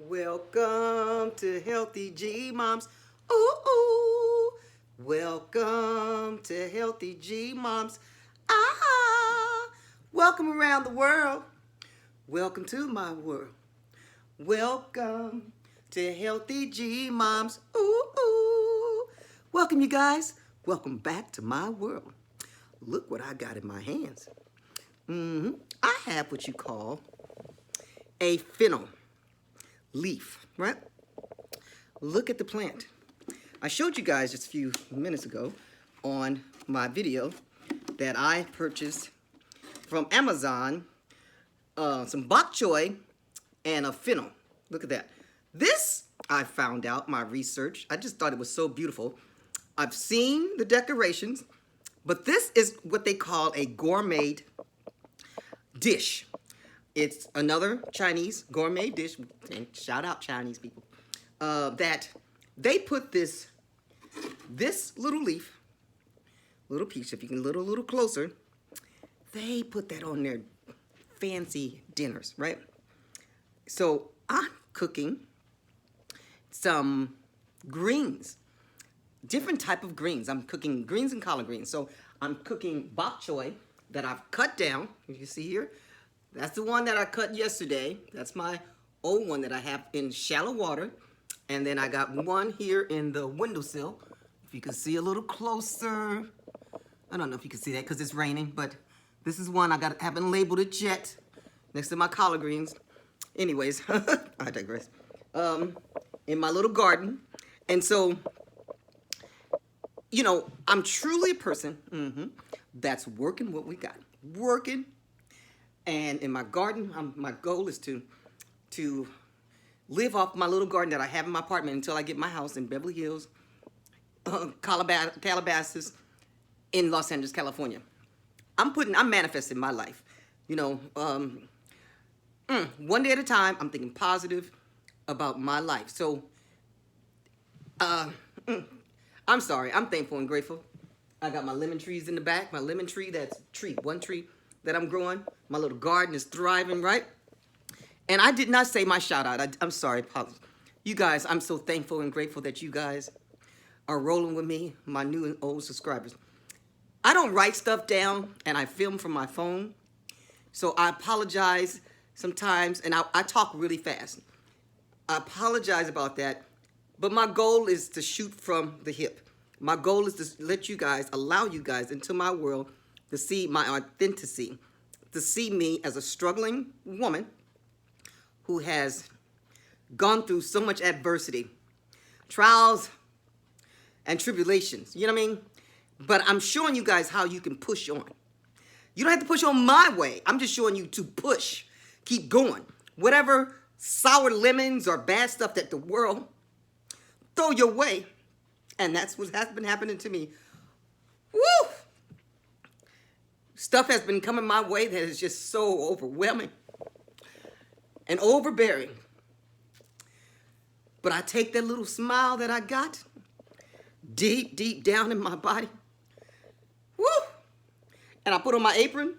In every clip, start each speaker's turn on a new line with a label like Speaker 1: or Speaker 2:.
Speaker 1: Welcome to Healthy G Moms. Ooh, ooh. Welcome to Healthy G Moms. Ah, welcome around the world. Welcome to my world. Welcome to Healthy G Moms. Ooh, ooh. Welcome, you guys. Welcome back to my world. Look what I got in my hands. I have what you call a fennel leaf, right? Look at the plant. I showed you guys just a few minutes ago on my video that I purchased from Amazon some bok choy and a fennel. Look at that. This, I found out, my research, I just thought it was so beautiful. I've seen the decorations, but this is what they call a gourmet dish. It's another Chinese gourmet dish, and shout out Chinese people, that they put this little leaf, little piece, if you can look a little closer, they put that on their fancy dinners, right? So I'm cooking some greens, different type of greens. I'm cooking greens and collard greens. So I'm cooking bok choy that I've cut down, as you see here. That's the one that I cut yesterday. That's my old one that I have in shallow water. And then I got one here in the windowsill. If you can see a little closer. I don't know if you can see that because it's raining, but this is one I haven't labeled it yet. Next to my collard greens. Anyways, I digress. In my little garden. And so, you know, I'm truly a person that's working what we got. Working. And in my garden, my goal is to live off my little garden that I have in my apartment until I get my house in Beverly Hills, Calabasas, in Los Angeles, California. I'm manifesting my life. You know, one day at a time, I'm thinking positive about my life. So, I'm sorry. I'm thankful and grateful. I got my lemon trees in the back. My lemon tree, one tree that I'm growing. My little garden is thriving, right? And I did not say my shout out. I'm sorry, apologies. You guys, I'm so thankful and grateful that you guys are rolling with me, my new and old subscribers. I don't write stuff down and I film from my phone. So I apologize sometimes, and I talk really fast. I apologize about that. But my goal is to shoot from the hip. My goal is to let you guys, allow you guys into my world to see my authenticity, to see me as a struggling woman who has gone through so much adversity, trials and tribulations, you know what I mean? But I'm showing you guys how you can push on. You don't have to push on my way. I'm just showing you to push, keep going. Whatever sour lemons or bad stuff that the world throw your way, and that's what has been happening to me. Woo! Stuff has been coming my way that is just so overwhelming and overbearing. But I take that little smile that I got deep, deep down in my body. Woo! And I put on my apron,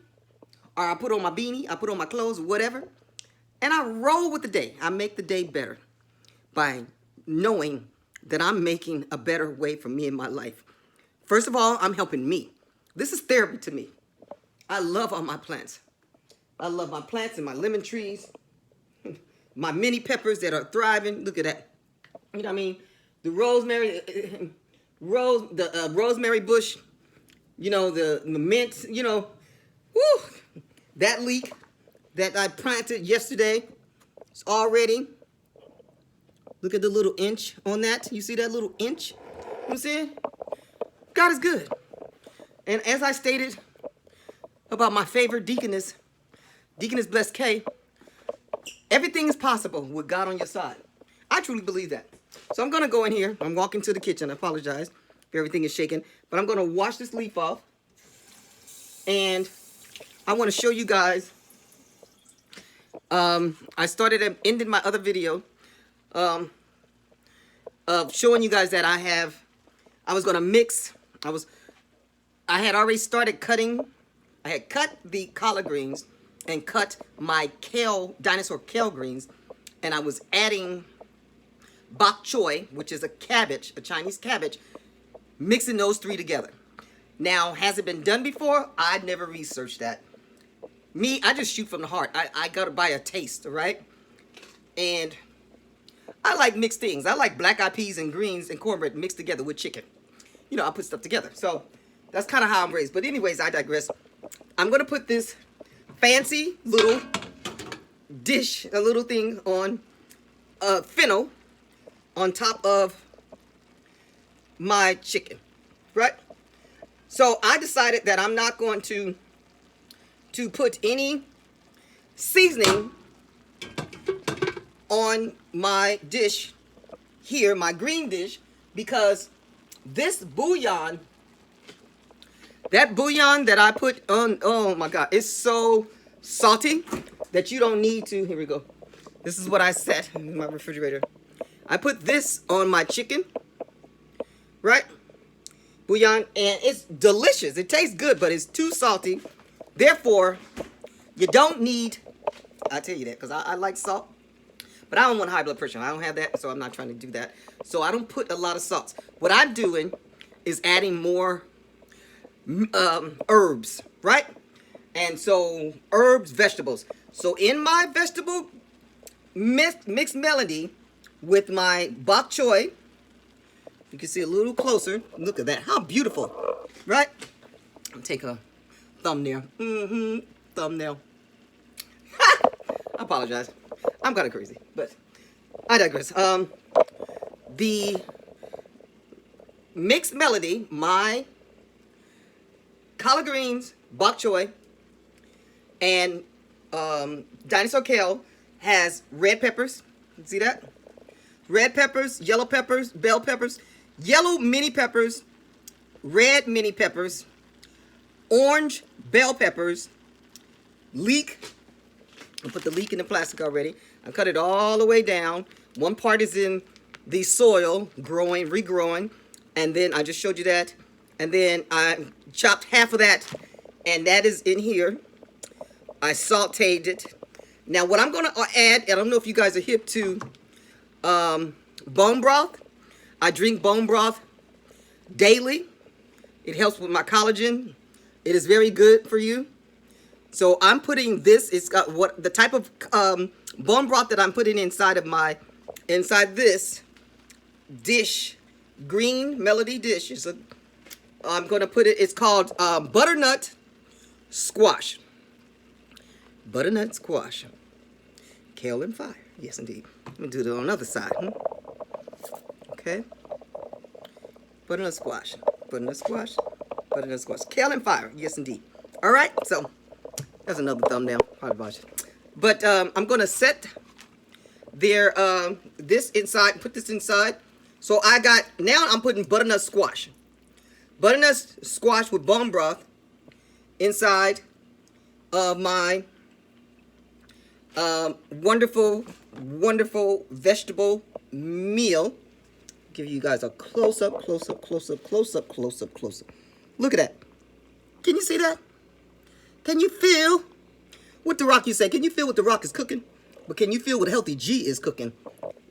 Speaker 1: or I put on my beanie, I put on my clothes, whatever. And I roll with the day. I make the day better by knowing that I'm making a better way for me in my life. First of all, I'm helping me. This is therapy to me. I love all my plants. I love my plants and my lemon trees, my mini peppers that are thriving. Look at that. You know what I mean? The rosemary, rosemary bush, you know, the mint, you know, woo, that leek that I planted yesterday is already, look at the little inch on that. You see that little inch? You know what I'm saying? God is good. And as I stated about my favorite deaconess Blessed Kale, everything is possible with God on your side. I truly believe that. So I'm going to go in here. I'm walking to the kitchen. I apologize if everything is shaking. But I'm going to wash this leaf off. And I want to show you guys. I started ending my other video of showing you guys that I was going to mix. I had already started cutting. I had cut the collard greens and cut my kale, dinosaur kale greens and I was adding bok choy, which is a cabbage, a Chinese cabbage, mixing those three together. Now, has it been done before? I never researched that. Me, I just shoot from the heart. I got to buy a taste, all right? And I like mixed things. I like black-eyed peas and greens and cornbread mixed together with chicken. You know, I put stuff together. So that's kind of how I'm raised. But anyways, I digress. I'm going to put this fancy little dish, a little thing on fennel on top of my chicken, right? So I decided that I'm not going to put any seasoning on my dish here, my green dish, because this bouillon, that bouillon that I put on, oh my God, it's so salty that you don't need to. Here we go. This is what I set in my refrigerator. I put this on my chicken, right? Bouillon, and it's delicious. It tastes good, but it's too salty. Therefore, you don't need, I'll tell you that, because I like salt, but I don't want high blood pressure. I don't have that, so I'm not trying to do that. So I don't put a lot of salt. What I'm doing is adding more herbs, right? And so herbs, vegetables. So in my vegetable mixed melody with my bok choy, you can see a little closer. Look at that. How beautiful, right? I'll take a thumbnail. Thumbnail. I apologize. I'm kind of crazy, but I digress. The mixed melody, my collard greens, bok choy, and dinosaur kale has red peppers. You see that? Red peppers, yellow peppers, bell peppers, yellow mini peppers, red mini peppers, orange bell peppers, leek. I put the leek in the plastic already. I cut it all the way down. One part is in the soil, growing, regrowing, and then I just showed you that. And then I chopped half of that, and that is in here. I sauteed it. Now what I'm going to add, I don't know if you guys are hip to bone broth. I drink bone broth daily. It helps with my collagen. It is very good for you. So I'm putting this, it's got what the type of bone broth that I'm putting inside this dish, green melody dish. I'm going to put it, it's called butternut squash. Butternut squash. Kale and fire. Yes, indeed. Let me do it on the other side. Okay. Butternut squash. Butternut squash. Butternut squash. Kale and fire. Yes, indeed. All right. So that's another thumbnail. But I'm going to set this inside. Put this inside. So I got, now I'm putting butternut squash. Butternut squash with bone broth inside of my wonderful, wonderful vegetable meal. Give you guys a close-up, close-up, close-up, close-up, close-up, close-up. Look at that. Can you see that? Can you feel what the Rock, you say? Can you feel what the Rock is cooking? But can you feel what Healthy G is cooking?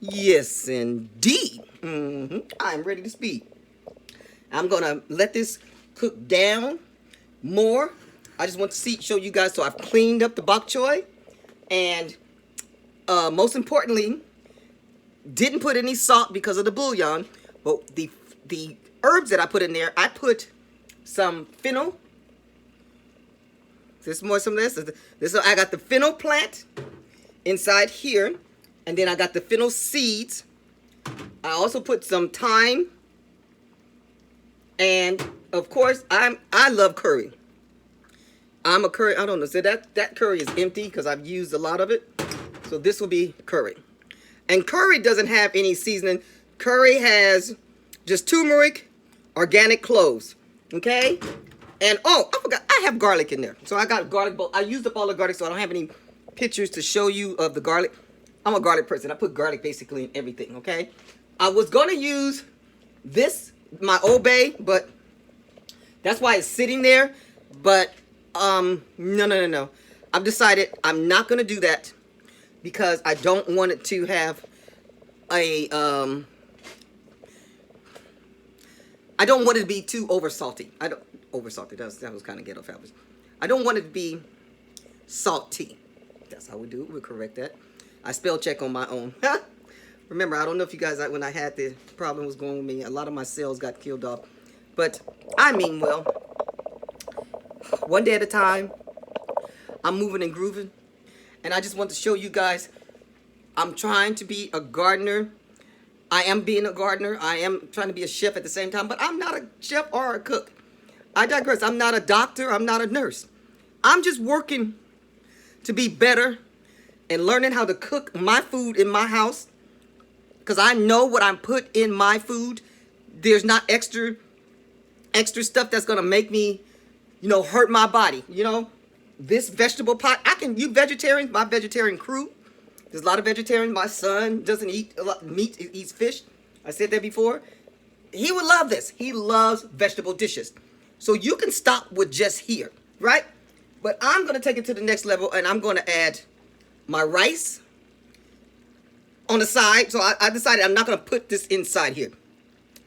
Speaker 1: Yes, indeed. I'm ready to speak. I'm going to let this cook down more. I just want to show you guys. So I've cleaned up the bok choy. And most importantly, didn't put any salt because of the bouillon. But the herbs that I put in there, I put some fennel. There's more some of this. I got the fennel plant inside here. And then I got the fennel seeds. I also put some thyme. And of course, I love curry. I'm a curry, I don't know, so that curry is empty because I've used a lot of it. So this will be curry. And curry doesn't have any seasoning. Curry has just turmeric, organic cloves, okay? And oh, I forgot, I have garlic in there. So I got garlic, I used up all the garlic, so I don't have any pictures to show you of the garlic. I'm a garlic person. I put garlic basically in everything, okay? I was going to use this, my Old Bay, but that's why it's sitting there. But no. I've decided I'm not going to do that. because I don't want it to have a, I don't want it to be too over salty. Over salty, that was kind of ghetto fabulous. I don't want it to be salty. That's how we do it. We'll correct that. I spell check on my own. Remember, I don't know if you guys, when I had the problem was going with me, a lot of my cells got killed off. But I mean well. One day at a time. I'm moving and grooving. And I just want to show you guys, I'm trying to be a gardener. I am being a gardener. I am trying to be a chef at the same time. But I'm not a chef or a cook. I digress. I'm not a doctor. I'm not a nurse. I'm just working to be better and learning how to cook my food in my house. Because I know what I'm put in my food. There's not extra stuff that's going to make me, hurt my body. This vegetable pot, you vegetarians, my vegetarian crew, there's a lot of vegetarians. My son doesn't eat a lot of meat, he eats fish. I said that before. He would love this. He loves vegetable dishes. So you can stop with just here, right? But I'm going to take it to the next level, and I'm going to add my rice on the side. So I decided I'm not going to put this inside here.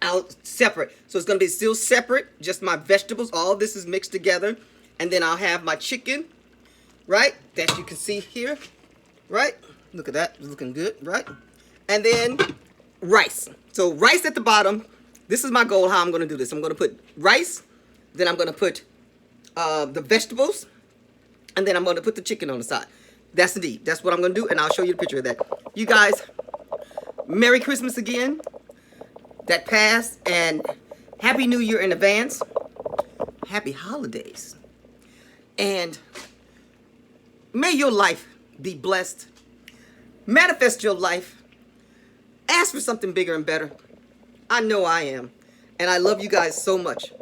Speaker 1: I'll separate. So it's going to be still separate, just my vegetables. All this is mixed together. And then I'll have my chicken, right? That you can see here, right? Look at that. It's looking good, right? And then rice. So rice at the bottom. This is my goal, how I'm going to do this. I'm going to put rice. Then I'm going to put the vegetables. And then I'm going to put the chicken on the side. That's what I'm going to do. And I'll show you the picture of that. You guys, Merry Christmas again. That passed. And Happy New Year in advance. Happy holidays. And may your life be blessed. Manifest your life. Ask for something bigger and better. I know I am. And I love you guys so much.